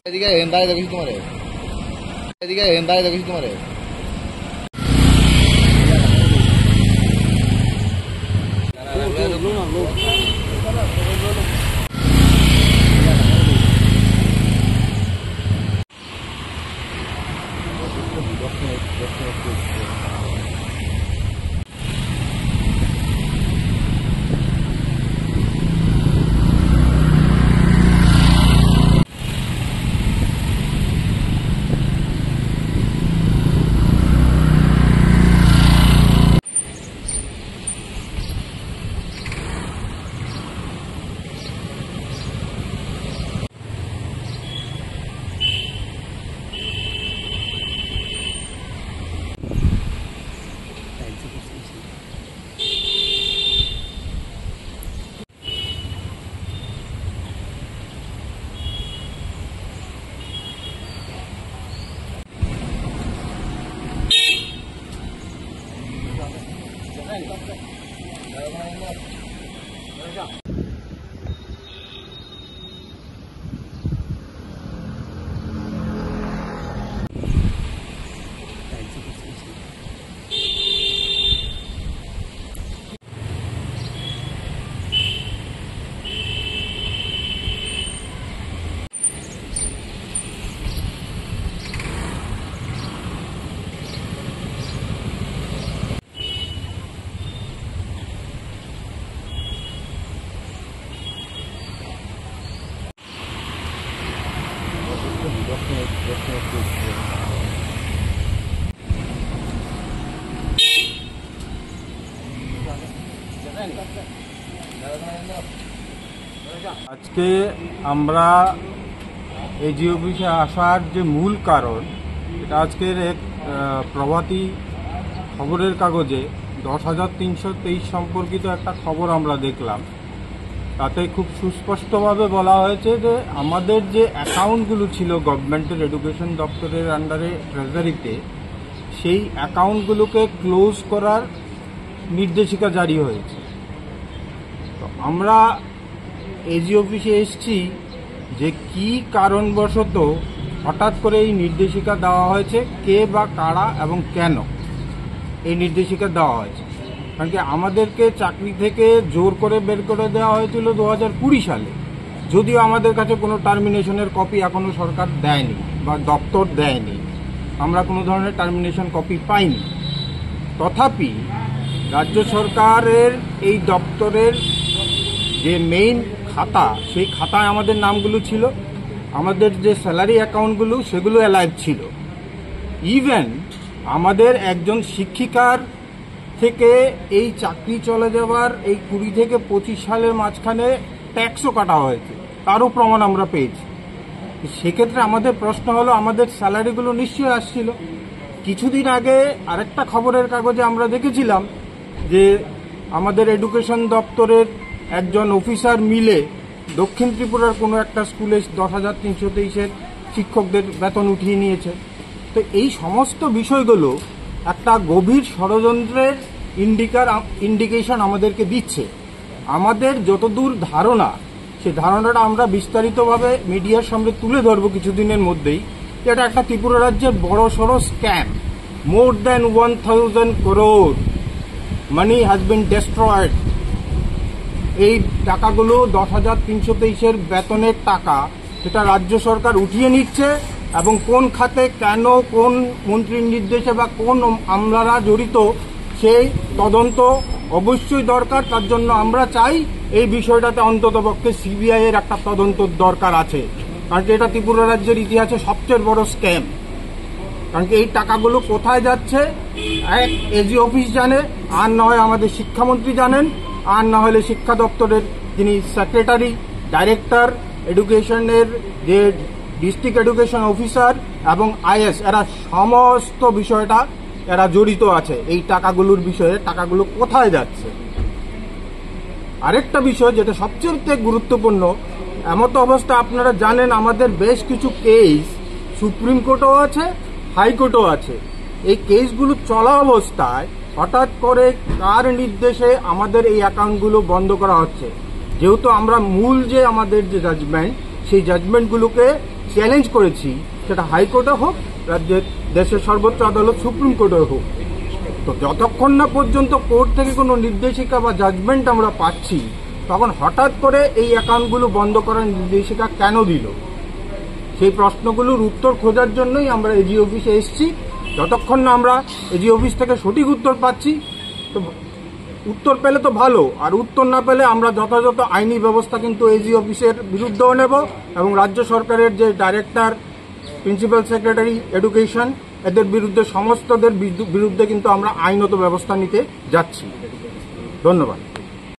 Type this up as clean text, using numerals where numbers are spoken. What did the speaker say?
এদিকে হেন্দায় দেখেছি তোমারে, এদিকে হেন্দায় দেখেছি তোমারে। আজকে আমরা এজি অফিসে আসার যে মূল কারণ, এটা আজকের এক প্রভাতী খবরের কাগজে 10,323 সম্পর্কিত একটা খবর আমরা দেখলাম। তাতে খুব সুস্পষ্টভাবে বলা হয়েছে যে আমাদের যে অ্যাকাউন্টগুলো ছিল গভর্নমেন্টের এডুকেশন দপ্তরের আন্ডারে ট্রেজারিতে, সেই অ্যাকাউন্টগুলোকে ক্লোজ করার নির্দেশিকা জারি হয়েছে। তো আমরা এজি অফিসে এসেছি যে কি কারণবশত হঠাৎ করে এই নির্দেশিকা দেওয়া হয়েছে, কে বা কারা এবং কেন এই নির্দেশিকা দেওয়া হয়েছে। কারণ কি আমাদেরকে চাকরি থেকে জোর করে বের করে দেওয়া হয়েছিল 2020 সালে, যদিও আমাদের কাছে কোনো টার্মিনেশনের কপি এখনো সরকার দেয়নি বা দপ্তর দেয়নি, আমরা কোনো ধরনের টার্মিনেশন কপি পাইনি। তথাপি রাজ্য সরকারের এই দপ্তরের যে মেইন খাতা, সেই খাতায় আমাদের নামগুলো ছিল, আমাদের যে স্যালারি অ্যাকাউন্টগুলো সেগুলো অ্যালাইভ ছিল। ইভেন আমাদের একজন শিক্ষিকার থেকে এই চাকরি চলে যাওয়ার এই 20 থেকে 25 সালের মাঝখানে ট্যাক্সও কাটা হয়েছে, তারও প্রমাণ আমরা পেয়েছি। সেক্ষেত্রে আমাদের প্রশ্ন হলো, আমাদের স্যালারিগুলো নিশ্চয়ই আসছিল। কিছুদিন আগে আরেকটা খবরের কাগজে আমরা দেখেছিলাম যে আমাদের এডুকেশন দপ্তরের একজন অফিসার মিলে দক্ষিণ ত্রিপুরার কোনো একটা স্কুলে 10,323 শিক্ষকদের বেতন উঠিয়ে নিয়েছে। তো এই সমস্ত বিষয়গুলো একটা গভীর ষড়যন্ত্রের ইন্ডিকেশন আমাদেরকে দিচ্ছে। আমাদের যতদূর ধারণা, সেই ধারণাটা আমরা বিস্তারিতভাবে মিডিয়ার সামনে তুলে ধরবো কিছুদিনের মধ্যেই। এটা একটা ত্রিপুরা রাজ্যের বড় সড়ো scam. More than 1,000 crore money has been destroyed. এই টাকাগুলো 10,323 বেতনের টাকা, সেটা রাজ্য সরকার উঠিয়ে নিচ্ছে এবং কোন খাতে, কেন, কোন মন্ত্রীর নির্দেশে বা কোন আমলারা জড়িত, সেই তদন্ত অবশ্যই দরকার। তার জন্য আমরা চাই এই বিষয়টাতে অন্ততপক্ষে সিবিআই এর একটা তদন্তর দরকার আছে। কারণ এটা ত্রিপুরা রাজ্যের ইতিহাসে সবচেয়ে বড় স্ক্যাম। কারণ এই টাকাগুলো কোথায় যাচ্ছে এক এজি অফিস জানে, আর না হয় আমাদের শিক্ষামন্ত্রী জানেন, আর না হলে শিক্ষা দপ্তরের যিনি সেক্রেটারি, ডাইরেক্টর এডুকেশনের যে ডিস্ট্রিক্ট এডুকেশন অফিসার এবং আইএস, এরা সমস্ত বিষয়টা এরা জড়িত আছে। এই টাকাগুলোর বিষয়ে, টাকাগুলো কোথায় যাচ্ছে। আরেকটা বিষয় যেটা সবচেয়ে গুরুত্বপূর্ণ, এমত অবস্থা আপনারা জানেন আমাদের বেশ কিছু কেস সুপ্রিম কোর্টও আছে, হাইকোর্টও আছে। এই কেসগুলো চলা অবস্থায় হঠাৎ করে কার নির্দেশে আমাদের এই অ্যাকাউন্টগুলো বন্ধ করা হচ্ছে। যেহেতু আমরা মূল যে আমাদের যে জাজমেন্ট, সেই জাজমেন্টগুলোকে চ্যালেঞ্জ করেছি, সেটা হাইকোর্টে হোক, রাজ্যের দেশের সর্বোচ্চ আদালত সুপ্রিম কোর্টে হোক, তো যতক্ষণ না পর্যন্ত কোর্ট থেকে কোনো নির্দেশিকা বা জাজমেন্ট আমরা পাচ্ছি, তখন হঠাৎ করে এই অ্যাকাউন্টগুলো বন্ধ করার নির্দেশিকা কেন দিল, সেই প্রশ্নগুলোর উত্তর খোঁজার জন্যই আমরা এজি অফিসে এসেছি। যতক্ষণ না আমরা এজি অফিস থেকে সঠিক উত্তর পাচ্ছি, তো উত্তর পেলে তো ভালো, আর উত্তর না পেলে আমরা যথাযথ আইনি ব্যবস্থা কিন্তু এজি অফিসের বিরুদ্ধেও নেব, এবং রাজ্য সরকারের যে ডাইরেক্টর, প্রিন্সিপাল সেক্রেটারি এডুকেশন, এদের বিরুদ্ধে, সমস্তদের বিরুদ্ধে কিন্তু আমরা আইনত ব্যবস্থা নিতে যাচ্ছি। ধন্যবাদ।